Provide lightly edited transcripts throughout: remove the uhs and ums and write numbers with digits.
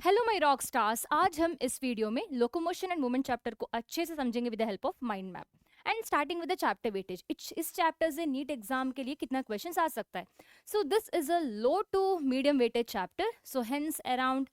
Hello my rock stars. आज हम इस वीडियो में लोकोमोशन एंड मूवमेंट चैप्टर को अच्छे से समझेंगे with the help of mind map and starting with the chapter weightage. इस चैप्टर से नीट एग्जाम के लिए कितना क्वेश्चंस आ सकता है। So this is a low to medium weightage chapter, so hence around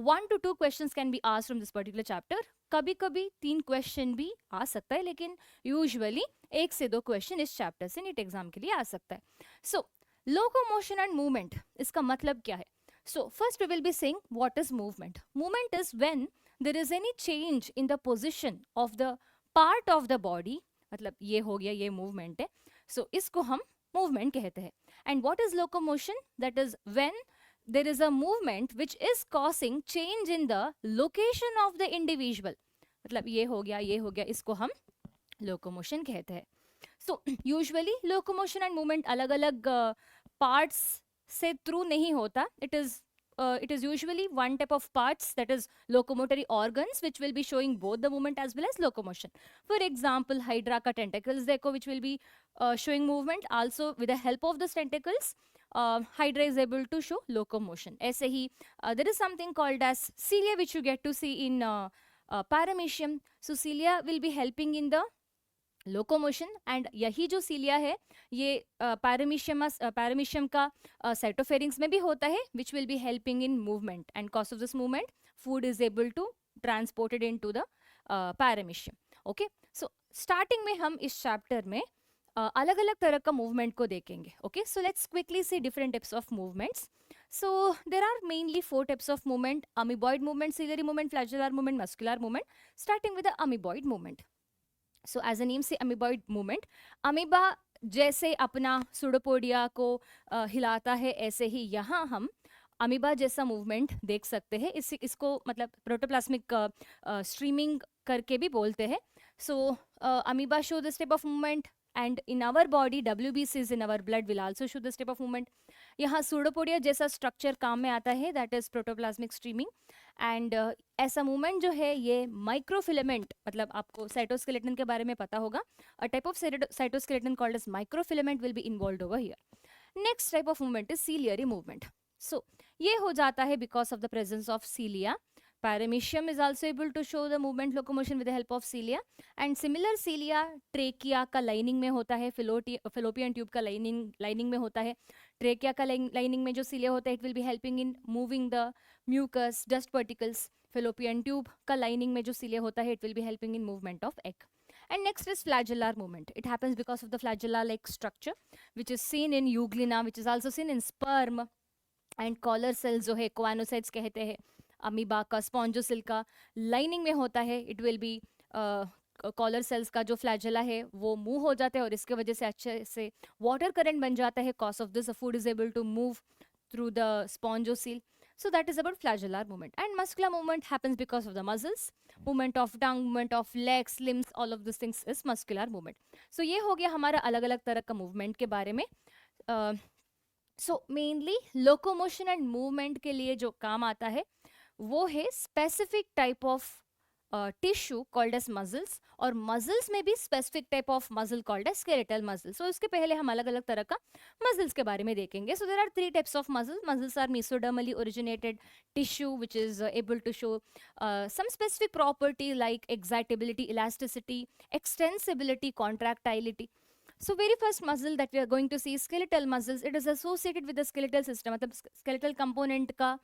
1 to 2 questions can be asked from this particular chapter. कभी कभी 3 क्वेश्चन भी आ सकता है, लेकिन यूजुअली 1 से 2 क्वेश्चन इस चैप्टर से नीट एग्जाम के लिए आ सकता है। सो लोकोमोशन एंड मूवमेंट, इसका मतलब क्या है? So first we will be saying what is movement. Movement is when there is any change in the position of the part of the body. मतलब ये हो गया, ये movement है, so इसको हम movement कहते हैं. And what is locomotion? That is when there is a movement which is causing change in the location of the individual. मतलब ये हो गया, ये हो गया, इसको हम locomotion कहते हैं. So usually locomotion and movement अलग अलग parts से थ्रू नहीं होता. It is usually one type of parts, that is locomotory organs, which will be showing both the movement as well as locomotion. For example, hydra ka tentacles देखो, which will be showing movement. Also with the help of those tentacles, hydra is able to show locomotion. ऐसे ही there is something called as cilia, which you get to see in paramecium. So cilia will be helping in the locomotion. And यही जो सीलिया है, ये paramecium का साइटोफेरिंग्स में भी होता है, which will be helping in movement. And cause of this movement food is able to transported in to the paramecium. Okay, so starting में हम इस चैप्टर में अलग अलग तरह का मूवमेंट को देखेंगे. Okay, so let's quickly see different types of movements. So there are mainly 4 types of movement: amoeboid movement, ciliary movement, flagellar movement, muscular movement. Starting with the amoeboid movement. So as a name से amoeboid movement, amoeba जैसे अपना pseudopodia को हिलाता है, ऐसे ही यहाँ हम amoeba जैसा मूवमेंट देख सकते हैं. इसको मतलब प्रोटोप्लाज्मिक स्ट्रीमिंग करके भी बोलते हैं. So amoeba show this type of movement, and in our body WBCs in our blood will also show this type of movement. यहाँ सूडोपोडिया जैसा स्ट्रक्चर काम में आता है, that is protoplasmic streaming. And ऐसा मूवमेंट जो है ये माइक्रोफिलामेंट, मतलब आपको साइटोस्केलेटन के बारे में पता होगा, a type of cytoskeleton called as microfilament will be involved over here. Next type of movement is ciliary movement. So ये हो जाता है because of the presence of cilia. Paramecium is also able to show the movement locomotion with the help of cilia. And similar cilia trachea का lining में होता है, fallopian tube का lining में होता है. Trachea का lining में जो cilia होता है, it will be helping in moving the mucus, dust particles. Fallopian tube का lining में जो cilia होता है, it will be helping in movement of egg. And next is flagellar movement. It happens because of the flagella-like structure, which is seen in euglena, which is also seen in sperm. And collar cells जो है, coanocytes कहते हैं, amoeba का स्पॉन्जोसिल का lining में होता है. It will be collar cells का जो फ्लैजेला है वो मूव हो जाता है, और इसके वजह से अच्छे से वाटर करंट बन जाता है. Cause of this food is able to move through the spongocoel. So that is about flagellar movement. And muscular movement happens because of the muscles. Movement of tongue, movement of legs, limbs, all of these things is muscular movement. So ये हो गया हमारा अलग अलग तरह का movement के बारे में. So mainly locomotion and movement के लिए जो काम आता है वो है specific type of tissue called as muscles, और मसल्स में भी specific type of muscle called as skeletal muscle. So इसके पहले हम अलग अलग तरह का मसल्स के बारे में देखेंगे. So there are 3 types of muscles. Muscles are mesodermally originated tissue which is able to show some specific property like excitability, elasticity, extensibility, contractility. So very first muscle that we are going to see is skeletal muscles. It is associated with the skeletal system. मतलब skeletal component का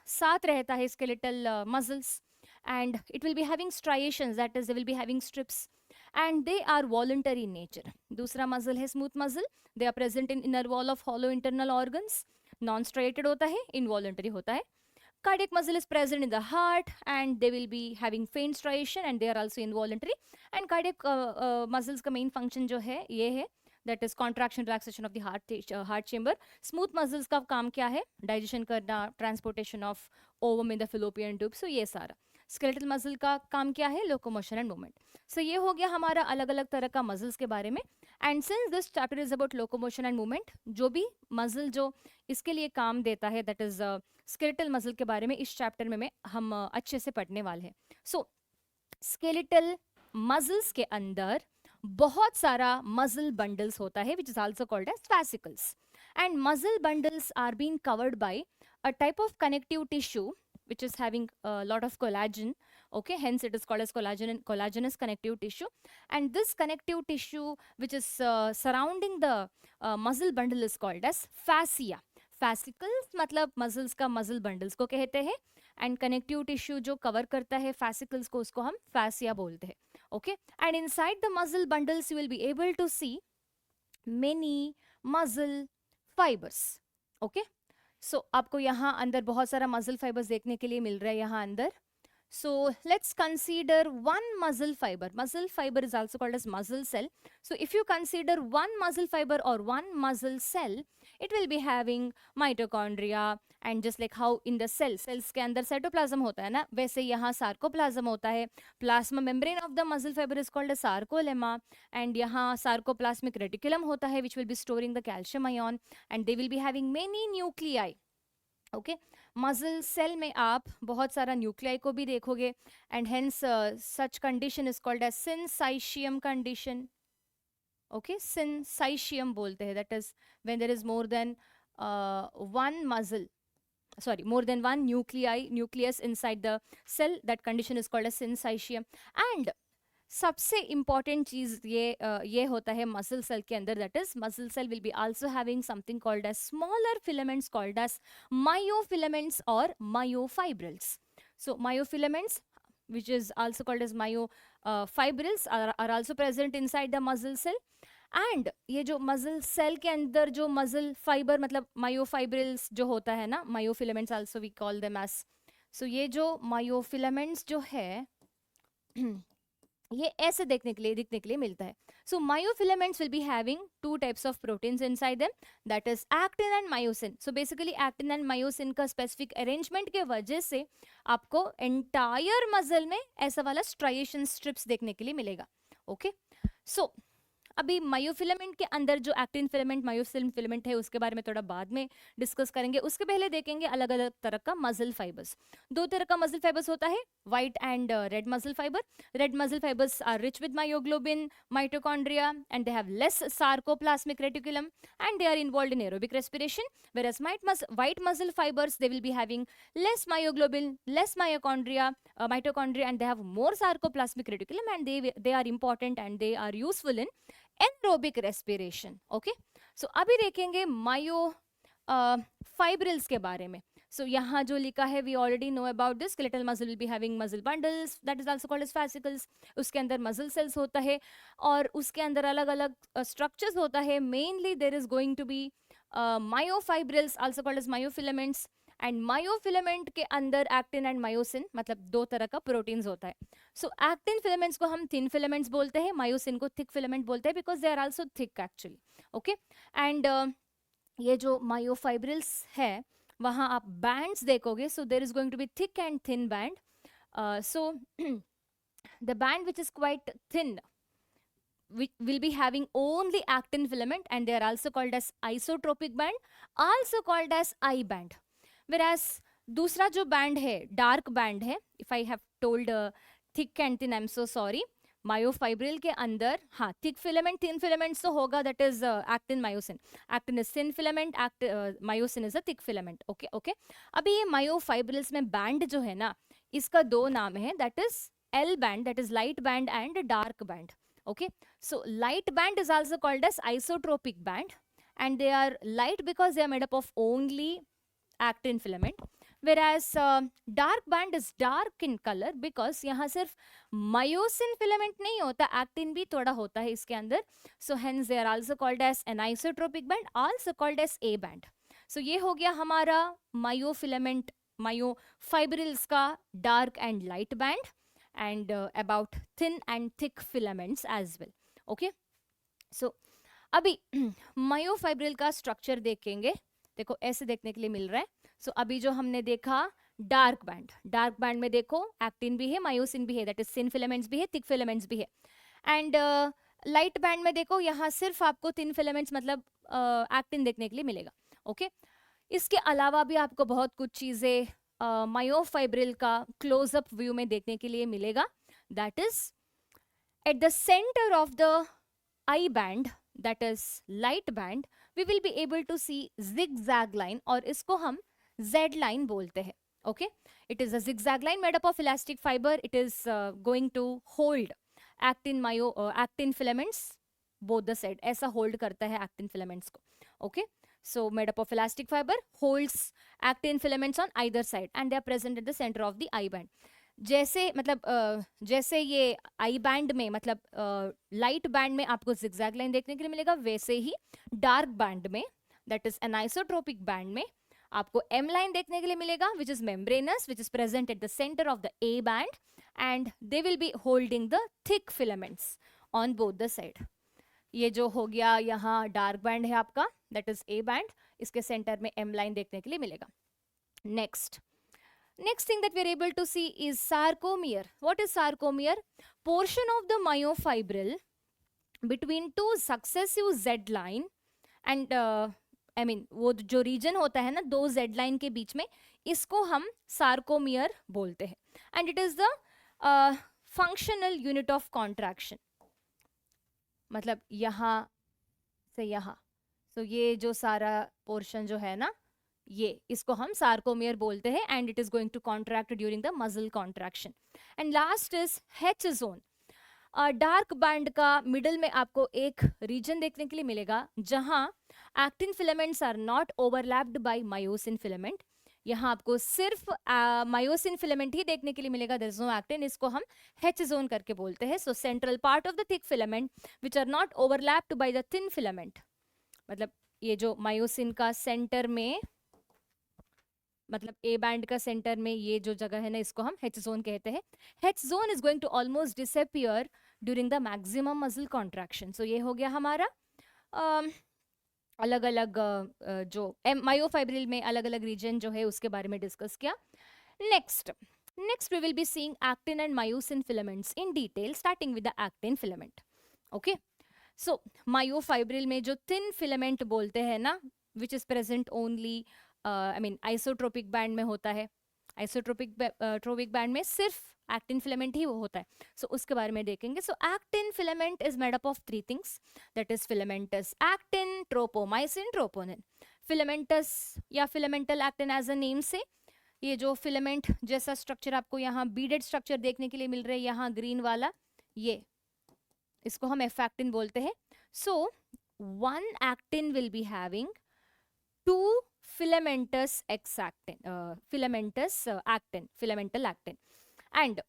साथ रहता है skeletal muscles, and it will be having striations, that is they will be having strips, and they are voluntary in nature. दूसरा muscle है smooth muscle. They are present in inner wall of hollow internal organs. Non-striated होता है, involuntary होता है. Cardiac muscle is present in the heart, and they will be having faint striation, and they are also involuntary. And cardiac muscles का main function जो है ये है, that is contraction relaxation of the heart chamber. Smooth muscles का काम क्या है? Digestion करना, transportation of ovum in the fallopian tube. So ये सारा. Skeletal muscle का काम क्या है? Locomotion and movement. So ये हो गया हमारा अलग अलग तरह का muscles के बारे में. And since this chapter is about locomotion and movement, जो भी muscle जो इसके लिए काम देता है, that is skeletal muscle के बारे में इस chapter में हम अच्छे से पढ़ने वाले हैं. So skeletal muscles के अंदर बहुत सारा muscle bundles होता है, which is also called as fascicles. And muscle bundles are being covered by a type of connective tissue which is having a lot of collagen. Okay, hence it is called as collagen and collagenous connective tissue. And this connective tissue which is surrounding the muscle bundle is called as fascia. Fascicles मतलब muscles का muscle bundles को कहते हैं, and connective tissue जो cover करता है fascicles को, उसको हम fascia बोलते हैं. Okay, and inside the muscle bundles you will be able to see many muscle fibers. Okay, so आपको यहाँ अंदर बहुत सारा मसल फाइबर्स देखने के लिए मिल रहा है यहाँ अंदर. So let's consider one muscle fiber. Muscle fiber is also called as muscle cell. So if you consider one muscle fiber or one muscle cell, it will be having mitochondria, and just like how in the cells के अंदर cytoplasm होता है ना, वैसे यहाँ sarcoplasm होता है. Plasma membrane of the muscle fiber is called as sarcolemma, and यहाँ sarcoplasmic reticulum होता है which will be storing the calcium ion, and they will be having many nuclei. Okay, muscle cell में आप बहुत सारा nuclei को भी देखोगे, and hence such condition is called as syncytium condition. Okay, syncytium बोलते हैं, that is when there is more than one nucleus inside the cell. That condition is called as syncytium. And सबसे important चीज ये होता है muscle cell के अंदर, that is muscle cell will be also having something called as smaller filaments called as myofilaments और myofibrils. So myofilaments which is also called as myofibrils are also present inside the muscle cell. And ये जो muscle cell के अंदर जो muscle fibre मतलब myofibrils जो होता है ना, myofilaments also we call them as. So ये जो मायोफिलामेंट्स जो है ये ऐसे दिखने के लिए मिलता है. So myofilaments will be having two types of proteins inside them, that is actin and myosin. So basically actin and myosin का स्पेसिफिक अरेंजमेंट के वजह से आपको एंटायर मसल में ऐसा वाला स्ट्राइएशन स्ट्रिप्स देखने के लिए मिलेगा. ओके, सो अभी मायोफिलामेंट के अंदर जो एक्टिन फिलामेंट मायोसिन फिलामेंट है उसके बारे में थोड़ा बाद में डिस्कस करेंगे. उसके पहले देखेंगे अलग अलग तरह का मसल फाइबर्स. दो तरह का मसल फाइबर्स होता है, white and red muscle fibre. Red muscle fibres are rich with myoglobin, mitochondria, and they have less sarcoplasmic reticulum, and they are involved in aerobic respiration, whereas white muscle fibers, they will be having less myoglobin, less mitochondria, and they have more sarcoplasmic reticulum, and they are important and they are useful in anaerobic respiration. Okay, so अभी देखेंगे मायो fibrils के बारे में. सो यहाँ जो लिखा है we already know about this. Skeletal muscle will be having muscle bundles, that is also called as fascicles. उसके अंदर मसल सेल्स होता है और उसके अंदर अलग अलग स्ट्रक्चर्स होता है. Mainly there is going to be myofibrils also called as myofilaments, and myofilament के अंदर एक्टिन एंड मायोसिन मतलब दो तरह का प्रोटीन्स होता है. सो एक्टिन फिलामेंट्स को हम थिन फिलामेंट्स बोलते हैं, मायोसिन को थिक फिलामेंट बोलते हैं because they are also thick actually. Okay, and ये जो मायोफाइब्रिल्स है वहाँ आप बैंड्स देखोगे. So there is going to be thick and thin band. So the band which is quite thin will be having only actin filament, and they are also called as isotropic band, also called as I band. Whereas दूसरा जो band है dark band है, if I have told thick and thin, I am so sorry. Myofibril के अंदर हाँ thick filament thin filaments तो होगा, that is actin myosin. Actin is thin filament, myosin is a thick filament. Okay okay, अभी ये myofibrils में band जो है ना इसका दो नाम है, that is L band, that is light band, and dark band. Okay, so light band is also called as isotropic band, and they are light because they are made up of only actin filament, whereas dark band is dark in color because यहाँ सिर्फ myosin filament नहीं होता, actin भी थोड़ा होता है इसके अंदर. So hence they are also called as an isotropic band, also called as A band. So ये हो गया हमारा मायोफिलामेंट मायोफाइब्रिल्स का dark and light band, and about thin and thick filaments as well. Okay, so अभी myofibril का structure देखेंगे. देखो ऐसे देखने के लिए मिल रहा है. सो अभी जो हमने देखा डार्क बैंड में देखो एक्टिन भी है, मायोसिन भी है, दैट इज थिन फिलामेंट्स भी है, थिक फिलामेंट्स भी है. एंड लाइट बैंड में देखो यहाँ सिर्फ आपको थिन फिलामेंट्स मतलब एक्टिन देखने के लिए मिलेगा. ओके, इसके अलावा भी आपको बहुत कुछ चीजें मायोफाइब्रिल का क्लोजअप व्यू में देखने के लिए मिलेगा. That is at the centre of the I band, that is light band, we will be able to see zigzag line, और इसको हम जेड लाइन बोलते हैं. Okay, it is a zigzag line made up of elastic fiber. It is going to hold actin filaments both the side. ऐसा hold करता है actin filaments को. Okay, so made up of elastic fiber, holds actin filaments on either side and they are present at the center of the eye band. जैसे मतलब जैसे ये I band में मतलब लाइट बैंड में आपको जिगजैग लाइन देखने के लिए मिलेगा, वैसे ही डार्क बैंड में दैट इज एनाइसोट्रोपिक बैंड में आपको एम लाइन देखने के लिए मिलेगा, which is membranes, which is present at the centre of the A band and they will be holding the thick filaments on both the side. ये जो हो गया यहाँ डार्क बैंड है आपका, दैट इज ए बैंड, इसके centre में M line देखने के लिए मिलेगा. Next thing that we are able to see is sarcomere. What is sarcomere? Portion of the myofibril between two successive Z line and वो जो रीजन होता है ना दो Z line के बीच में, इसको हम sarcomere बोलते हैं. And it is the functional unit of contraction. मतलब यहाँ से यहाँ, so ये जो सारा पोर्शन जो है ना, ये इसको हम सार्कोमियर बोलते हैं and it is going to contract during the muscle contraction. And last is H zone. Dark band का मिडल में आपको एक रीजन देखने के लिए मिलेगा जहां actin filaments are not overlapped by myosin filament. यहाँ आपको सिर्फ मायोसिन फिलामेंट ही देखने के लिए मिलेगा, देयर इज नो एक्टिन. इसको हम H जोन करके बोलते हैं. So central part of the thick filament which are not overlapped by the thin filament. मतलब ये जो मायोसिन का सेंटर में, मतलब ए बैंड का सेंटर में ये जो जगह है ना, इसको हम H जोन कहते हैं. H zone is going to almost disappear during the maximum muscle contraction. So ये हो गया हमारा अलग अलग जो मायोफाइब्रिल में अलग अलग रीजन जो है उसके बारे में डिस्कस किया. Next we will be seeing actin and myosin filaments in detail, starting with the actin filament. Okay, so myofibril में जो थिन फिलामेंट बोलते हैं ना, which is present only isotropic band में होता है. आइसोट्रोपिक बैंड में सिर्फ एक्टिन फिलामेंट ही वो होता है. सो उसके बारे में देखेंगे. So actin filament is made up of 3 things, that is filamentous actin, tropomyosin, troponin. Filamentous या filamental actin as a name से, ये जो फिलामेंट जैसा स्ट्रक्चर आपको यहाँ बीडेड स्ट्रक्चर देखने के लिए मिल रहा है, यहाँ ग्रीन वाला, ये इसको हम एफ एक्टिन बोलते हैं. So one actin will be having 2 filamentous filamental actin, and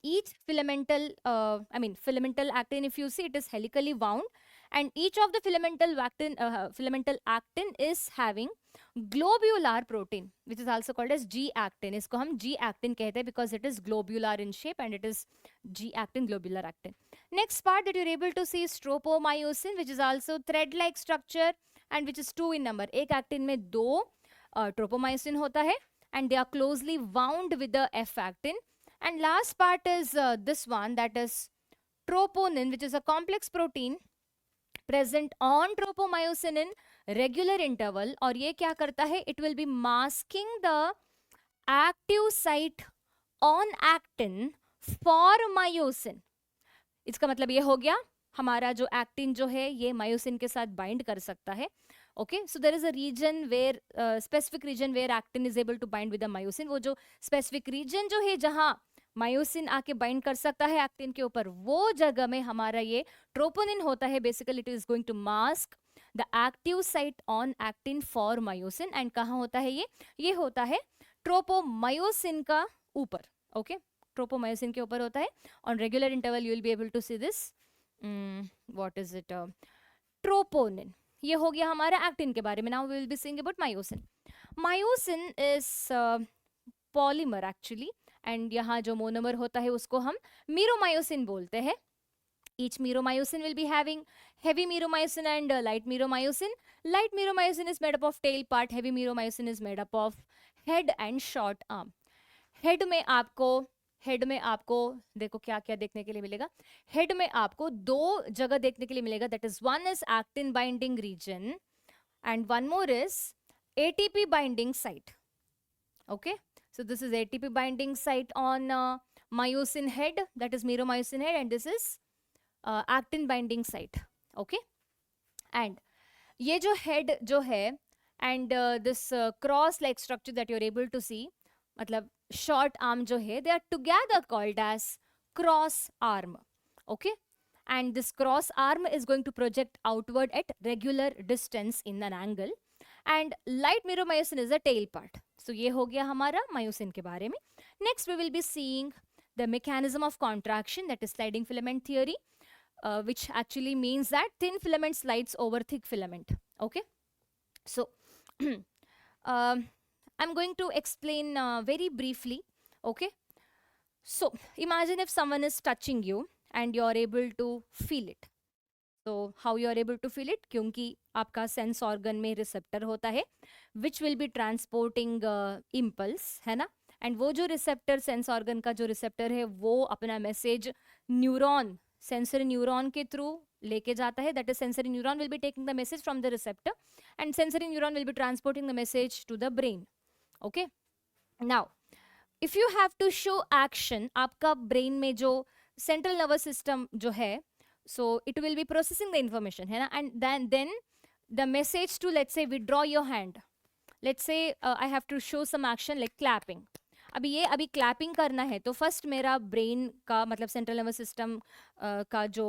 each filamental actin, if you see, it is helically wound, and each of the filamental actin is having globular protein which is also called as G actin. इसको हम G actin कहते हैं because it is globular in shape and it is G actin, globular actin. Next part that you're able to see is tropomyosin, which is also thread like structure and which is 2 in number. एक actin में 2 tropomyosin होता है and they are closely wound with the F actin. And last part is this one, that is troponin, which is a complex protein present on tropomyosin in regular interval. और ये क्या करता है? It will be masking the active site on actin for myosin. इसका मतलब ये हो गया हमारा जो एक्टिन जो है ये मायोसिन के साथ बाइंड कर सकता है. Okay, so there is a region where specific region where actin is able to bind with the myosin. वो जो स्पेसिफिक रीजन जो है जहां मायोसिन आके बाइंड कर सकता है एक्टिन के ऊपर, वो जगह में हमारा ये ट्रोपोनिन होता है. Basically it is going to mask the active site on actin for myosin. And कहाँ होता है ये होता है ट्रोपोमायोसिन का ऊपर. ओके, ट्रोपोमायोसिन के ऊपर होता है. On regular interval you will be able to see this. What is it? Troponin. ये हो गया हमारा एक्टिन के बारे में. Now we will be seeing about myosin. Myosin is polymer actually, and यहाँ जो मोनोमर होता है उसको हम मीरोमायोसिन बोलते हैं. Each meromyosin will be having heavy meromyosin and light meromyosin. Light meromyosin is made up of tail part. Heavy meromyosin is made up of head and short arm. Head में आपको देखो क्या क्या देखने के लिए मिलेगा. हेड में आपको 2 जगह देखने के लिए मिलेगा. That is one is actin binding region and one more is ATP binding site. Okay, so this is ATP binding site on myosin head, that is meromyosin head, and this is actin binding site. Okay, and ये जो head जो है and this cross like structure that you're able to see, मतलब short arm जो है, they are together called as cross arm. Okay, and this cross arm is going to project outward at regular distance in an angle, and light myormyosin is the tail part. So ये हो गया हमारा myosin के बारे में. Next we will be seeing the mechanism of contraction, that is sliding filament theory, which actually means that thin filament slides over thick filament. Okay, so I'm going to explain very briefly. Okay, so imagine if someone is touching you and you're able to feel it. So how you are able to feel it? क्योंकि आपका sense organ में receptor होता है which will be transporting impulse, है ना. And वो जो receptor, sense organ का जो रिसेप्टर है, वो अपना मैसेज न्यूरॉन, सेंसरी न्यूरॉन के थ्रू लेके जाता है. That is sensory neuron will be taking the message from the receptor and sensory neuron will be transporting the message to the brain. Okay, now if you have to show action, आपका brain में जो central nervous system जो है, so it will be processing the information, है ना. And then the message to, let's say, withdraw your hand. Let's say I have to show some action like clapping. अभी clapping करना है तो first मेरा brain का मतलब central nervous system का जो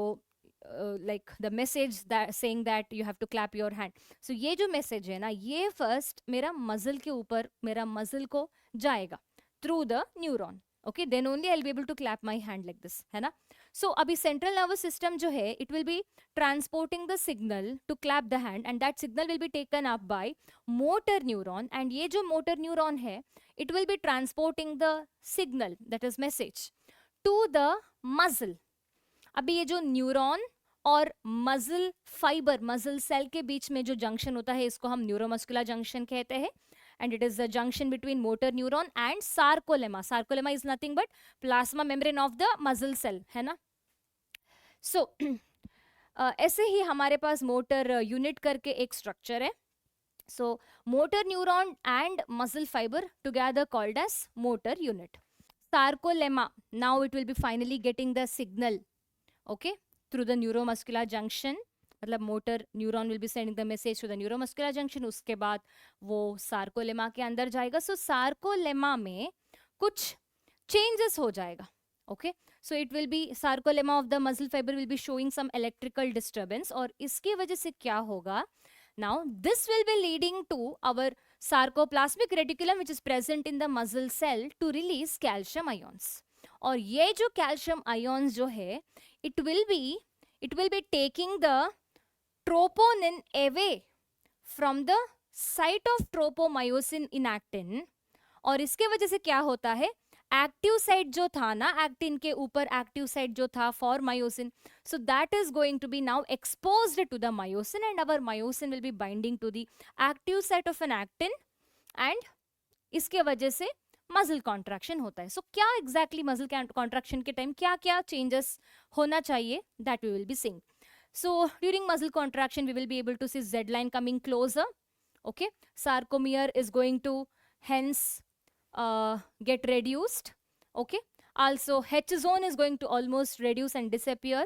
like the message that saying that you have to clap your hand. So ये जो message है ना, ये first मेरा muscle के ऊपर, मेरा muscle को जाएगा through the neuron. Okay, then only I'll be able to clap my hand like this, है ना. So अभी central nervous system जो है, it will be transporting the signal to clap the hand, and that signal will be taken up by motor neuron, and ये जो motor neuron है, it will be transporting the signal, that is message, to the muscle. अभी ये जो neuron और muscle fibre, muscle cell के बीच में जो जंक्शन होता है, इसको हम न्यूरोमस्कुलर जंक्शन कहते हैं. And it is the junction between motor neuron and sarcolemma. Sarcolemma is nothing but plasma membrane of the muscle cell, है ना. So ऐसे ही हमारे पास मोटर यूनिट करके एक स्ट्रक्चर है. So motor neuron and muscle fiber together called as motor unit. Sarcolemma, now it will be finally getting the signal, okay, through the neuromuscular junction. मतलब motor neuron will be sending the message to the neuromuscular junction, उसके बाद वो sarcolemma के अंदर जाएगा. सो sarcolemma में कुछ changes हो जाएगा. Okay, so it will be, sarcolemma of the muscle fibre will be showing some electrical disturbance, और इसकी वजह से क्या होगा, now this will be leading to our sarcoplasmic reticulum which is present in the muscle cell to release calcium ions. और ये जो calcium ions जो है, it will be taking the troponin away from the site of tropomyosin in actin. और इसके वजह से क्या होता है, एक्टिव साइट जो था ना, एक्टिन के ऊपर एक्टिव साइट जो था for myosin, so that is going to be now exposed to the myosin, and our myosin will be binding to the active site of an actin, and इसके वजह से मसल कॉन्ट्रैक्शन होता है. सो क्या exactly muscle contraction के time क्या क्या चेंजेस होना चाहिए, that we will be seeing. So during muscle contraction, we will be able to see Z line coming closer. Okay, sarcomere is going to hence get reduced. Okay, also H zone is going to almost reduce and disappear.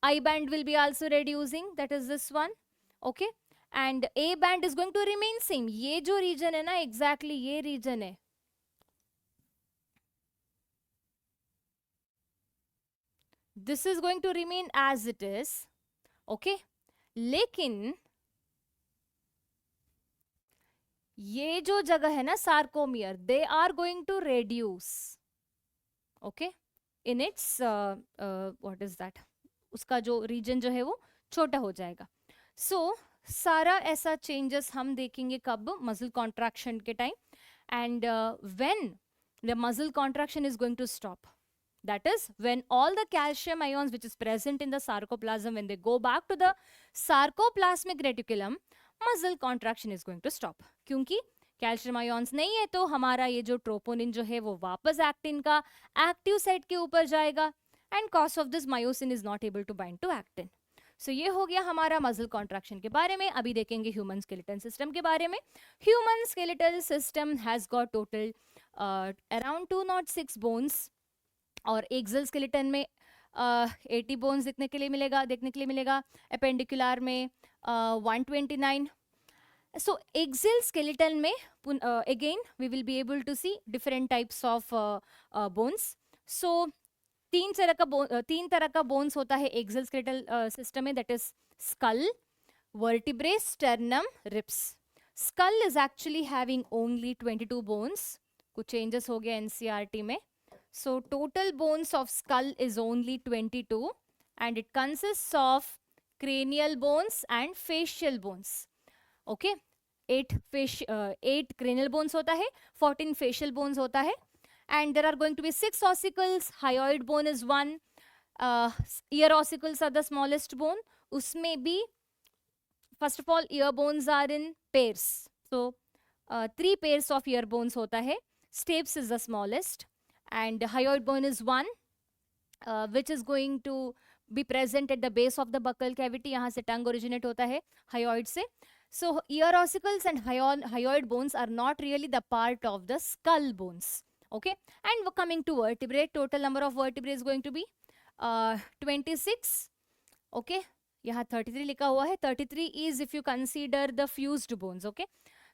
I band will be also reducing, that is this one. Okay, and A band is going to remain same. ये जो region है ना, exactly ये region है. This is going to remain as it is. Okay, लेकिन ये जो जगह है ना sarcomere, they are going to reduce. Okay, in its what is that, उसका जो रीजन जो है वो छोटा हो जाएगा. सो सारा ऐसा चेंजेस हम देखेंगे कब, मसल कॉन्ट्रैक्शन के time. And when the muscle contraction is going to stop, that is when all the calcium ions which is present in the sarcoplasm, when they go back to the sarcoplasmic reticulum, muscle contraction is going to stop. क्योंकि calcium ions नहीं है तो हमारा ये जो troponin जो है वो वापस एक्टिन का एक्टिव साइट के ऊपर जाएगा, and cause of this myosin is not able to bind to actin. So ये हो गया हमारा मसल कॉन्ट्रैक्शन के बारे में. अभी देखेंगे ह्यूमन स्केलेटल सिस्टम के बारे में. Human skeletal system has got total around 206 bones, और एक्सल स्केलेटन में 80 बोन्स देखने के लिए मिलेगा. अपेंडिकुलर में 129, So axial skeleton में again we will be able to see different types of bones. So तीन तरह का बोन्स होता है एक्सियल स्केलेटल सिस्टम में, that is skull, vertebrae, sternum, ribs. Skull is actually having only 22 bones. कुछ changes हो गया एनसीईआरटी में. So total bones of skull is only 22 and it consist of cranial bones and facial bones. Okay, 8 cranial bones होता है, 14 facial bones होता है, and there are going to be 6 ossicles. Hyoid bone is one. Ear ossicles are the smallest bone. उसमें भी first of all ear bones are in pairs. So 3 pairs of ear bones होता है. Stapes is the smallest, and hyoid bone is one, which is going to be present at the base of the buccal cavity. यहाँ से tongue originate होता है hyoid से. So ear ossicles and hyoid bones are not really the part of the skull bones. Okay, and coming to vertebrae, total number of vertebrae is going to be 26. Okay, यहाँ 33 लिखा हुआ है. 33 is if you consider the fused bones. Okay,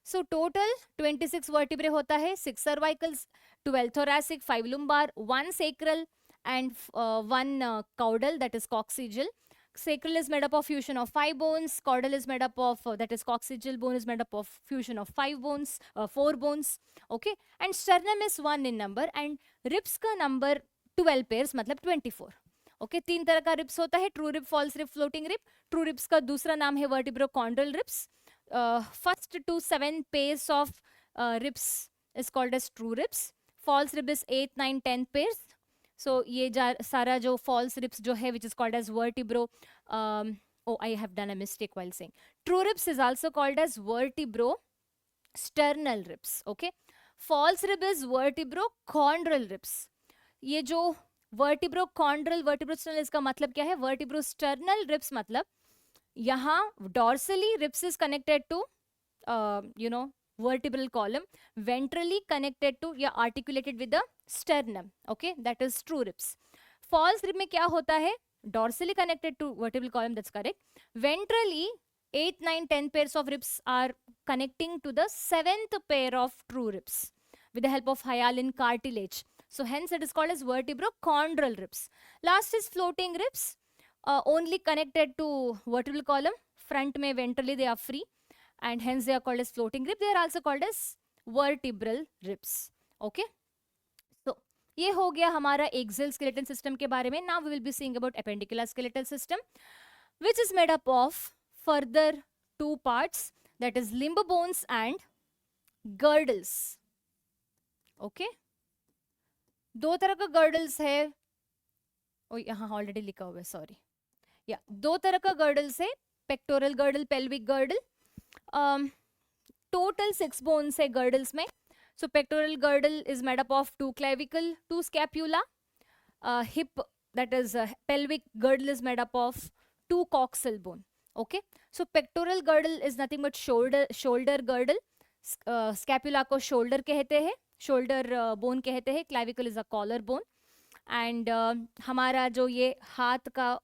so total 26 vertebrae होता है. 6 cervicals, 12 thoracic, 5 lumbar, 1 sacral, and 1 caudal, that is coccygeal. Sacral is made up of fusion of 5 bones. Caudal is made up of that is coccygeal bone is made up of fusion of 4 bones. Okay, and sternum is 1 in number, and ribs का number 12 pairs, मतलब 24. Okay, 3 तरह का ribs होता है, true rib, false rib, floating rib. True ribs का दूसरा नाम है vertebrochondral ribs. First to 7 pairs of ribs is called as true ribs. False rib is 8, 9, 10 pairs. So ये सारा जो false ribs जो है which is called as vertebro, oh I have done a mistake while saying true ribs is also called as vertebrosternal ribs. Okay, false rib is vertebrochondral ribs. ये जो vertebrochondral vertebrosternal इसका मतलब क्या है? vertebrosternal ribs मतलब यहाँ dorsally ribs is connected to vertebral column, ventrally connected to या articulated with the sternum. Okay, that is true ribs. False rib में क्या होता है? Dorsally connected to vertebral column, that's correct. Ventrally 8, 9, 10 pairs of ribs are connecting to the 7th pair of true ribs with the help of hyaline cartilage. So hence it is called as vertebrochondral ribs. Last is floating ribs, only connected to vertebral column. Front में ventrally they are free, and hence they are called as floating rib. They are also called as vertebral ribs. Okay, so ये हो गया हमारा axial skeleton system के बारे में. Now we will be seeing about appendicular skeletal system, which is made up of further 2 parts, that is limb bones and girdles. Okay, 2 तरह का girdles है. ओ यहाँ ऑलरेडी लिखा हुआ है, सॉरी. या 2 तरह का girdles है, pectoral girdle, pelvic girdle. Total 6 bones है girdles में. So pectoral girdle is made up of 2 clavicle, 2 scapula. Hip, that is pelvic girdle is made up of 2 coxal bone. Okay, so pectoral girdle is nothing but shoulder girdle. Scapula को shoulder कहते हैं, shoulder bone कहते हैं. Clavicle is a collar bone. And हमारा जो ये हाथ का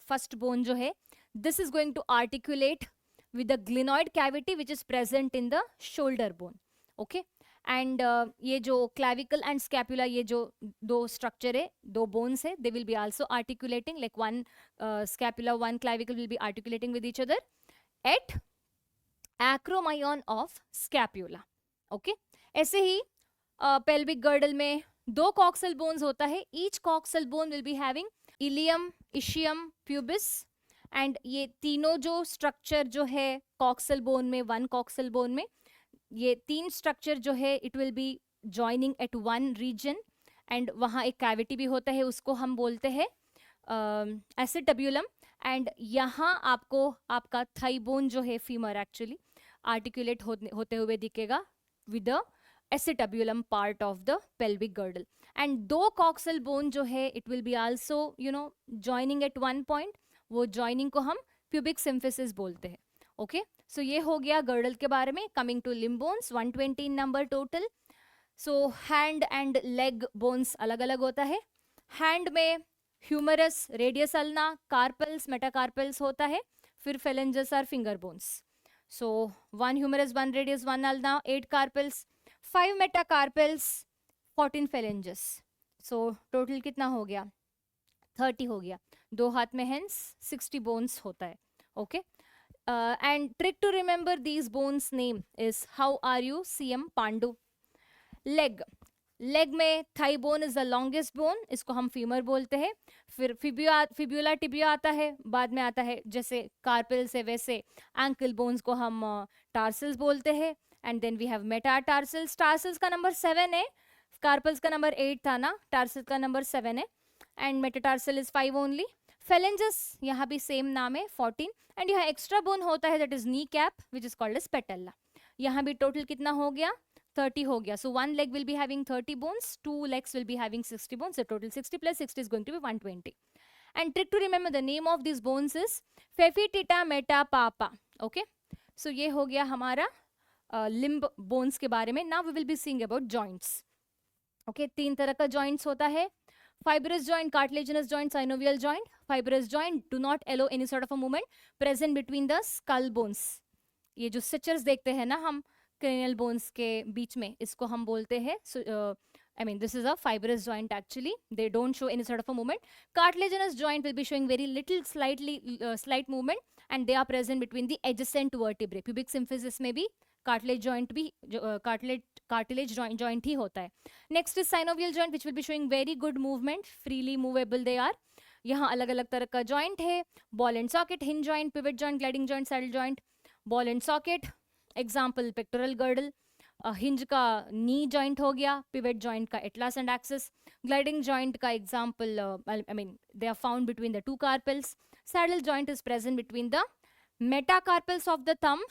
first bone जो है, this is going to articulate with the glenoid cavity which is present in the shoulder bone. Okay, and ये जो clavicle and scapula, ये जो 2 structure है, 2 bones है, they will be also articulating, like one scapula, one clavicle will be articulating with each other at acromyon of scapula. Okay, ऐसे ही pelvic girdle में 2 coxal bones होता है. Each coxal bone will be having ilium, ischium, pubis, and ये तीनों जो structure जो है coxal bone में, 1 coxal bone में, ये 3 structure जो है it will be joining at one region, and वहाँ एक cavity भी होता है, उसको हम बोलते हैं acetabulum. and यहाँ आपको आपका thigh bone जो है femur actually articulate होते हुए दिखेगा with the acetabulum part of the pelvic girdle. and 2 coxal bone जो है it will be also joining at one point. वो joining को हम pubic symphysis बोलते हैं. Okay, so ये हो गया girdle के बारे में. Coming to limb bones, 120 in number total. So hand and leg bones अलग अलग होता है. hand में humerus, radius ulna, carpals, metacarpals होता है. फिर phalanges are finger bones. So 1 humerus, 1 radius, 1 ulna, 8 carpels, 5 metacarpals, 14 phalanges. So total कितना हो गया? 30 हो गया. 2 हाथ में hence 60 bones होता है. Okay. And trick to remember these bones name is how are you CM Pandu. Leg. Leg में thigh bone is the longest bone, इसको हम फीमर बोलते हैं. फिर फिब्यूला टिबिया आता है, बाद में आता है जैसे कार्पल से वैसे एंकल बोन्स को हम टार्सल्स बोलते हैं. And then we have metatarsals. Tarsals का नंबर 7 है, कार्पल्स का नंबर 8 था ना, टार्सल का नंबर 7 है. And metatarsal is 5 only. Phalanges यहाँ भी सेम नाम है 14. एंड यहाँ एक्स्ट्रा बोन होता है that is knee cap which is called as patella. यहाँ भी टोटल कितना हो गया? 30 हो गया. So one leg will be having 30 bones, 2 legs will be having 60 bones. So total 60 plus 60 is going to be 120. And trick to remember the name of these bones is Phephitita metapapa. Okay. So ये हो गया हमारा limb bones के बारे में. Now we will be seeing about joints. Okay. 3 तरह का joints होता है. Fibrous joint, cartilaginous joint, synovial joint. Fibrous joint do not allow any sort of a movement present between the skull bones. ये जो stitches देखते हैं ना हम cranial bones के बीच में, इसको हम बोलते हैं. I mean, this is a fibrous joint actually. They don't show any sort of a movement. Cartilaginous joint will be showing very little, slight movement, and they are present between the adjacent vertebrae. Pubic symphysis में भी cartilage joint भी cartilage joint ही होता है. Next is synovial joint, which will be showing very good movement, freely movable they are. यहाँ अलग अलग तरह का joint है. Ball and socket, hinge joint, pivot joint, gliding joint, saddle joint. Ball and socket, example pectoral girdle. Hinge का knee joint हो गया, pivot joint का atlas and axis. Gliding joint का example I mean they are found between the 2 carpals. Saddle joint is present between the metacarpals of the thumb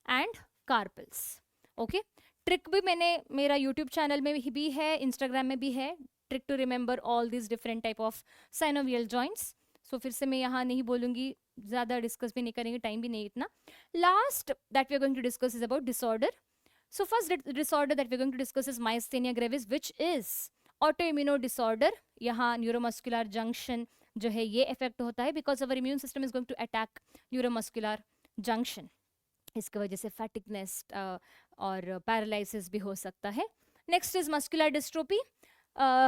and carpals. Okay. Trick भी मैंने मेरा YouTube channel में भी है, Instagram में भी है. Trick to remember all this different type of synovial joints. So फिर से मैं यहाँ नहीं बोलूंगी, ज़्यादा डिस्कस भी नहीं करेंगे, टाइम भी नहीं इतना. Last that we are going to discuss is about disorder. So first disorder that we are going to discuss is myasthenia gravis which is autoimmuno disorder. यहाँ न्यूरोमस्कुलर जंक्शन जो है ये इफेक्ट होता है because our immune system is going to attack neuromuscular junction. इसकी वजह से फैटिकनेस और पैरालिसिस भी हो सकता है. Next is muscular dystrophy.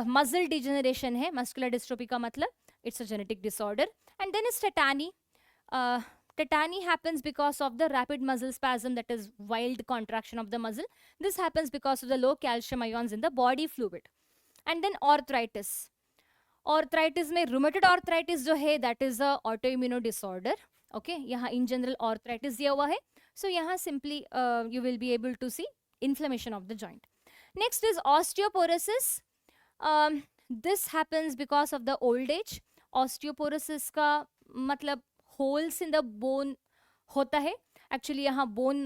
Muscle degeneration है मस्कुलर डिस्ट्रोफी का मतलब. It's a genetic disorder. And then is tetany. Tetany happens because of the rapid muscle spasm, that is wild contraction of the muscle. This happens because of the low calcium ions in the body fluid. And then arthritis. Arthritis में rheumatoid arthritis जो है that is a autoimmune disorder. Okay, यहाँ in general arthritis दिया हुआ है. So यहाँ simply you will be able to see inflammation of the joint. Next is osteoporosis. This happens because of the old age. Osteoporosis का मतलब holes in the bone होता है. Actually यहाँ bone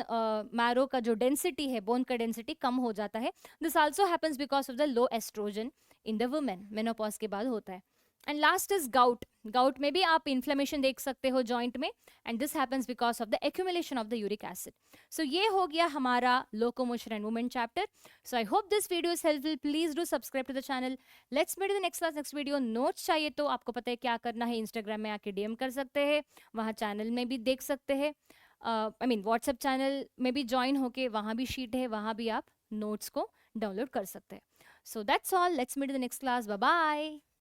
marrow का जो डेंसिटी है, bone का density कम हो जाता है. This also happens because of the low estrogen in the women. Menopause के बाद होता है. And last is gout. Gout में भी आप इन्फ्लेमेशन देख सकते हो जॉइंट में, and this happens because of the accumulation of the uric acid. So ये हो गया हमारा locomotion and movement chapter. So I hope this video is helpful. Please do subscribe to the channel. Let's meet in the next class, next video. Notes चाहिए तो आपको पता है क्या करना है, इंस्टाग्राम में आके डीएम कर सकते हैं, वहाँ चैनल में भी देख सकते हैं. आई मीन व्हाट्सएप चैनल में भी ज्वाइन होके वहाँ भी शीट है, वहाँ भी आप नोट्स को डाउनलोड कर सकते हैं. So that's all. Let's meet in the next class. Bye bye.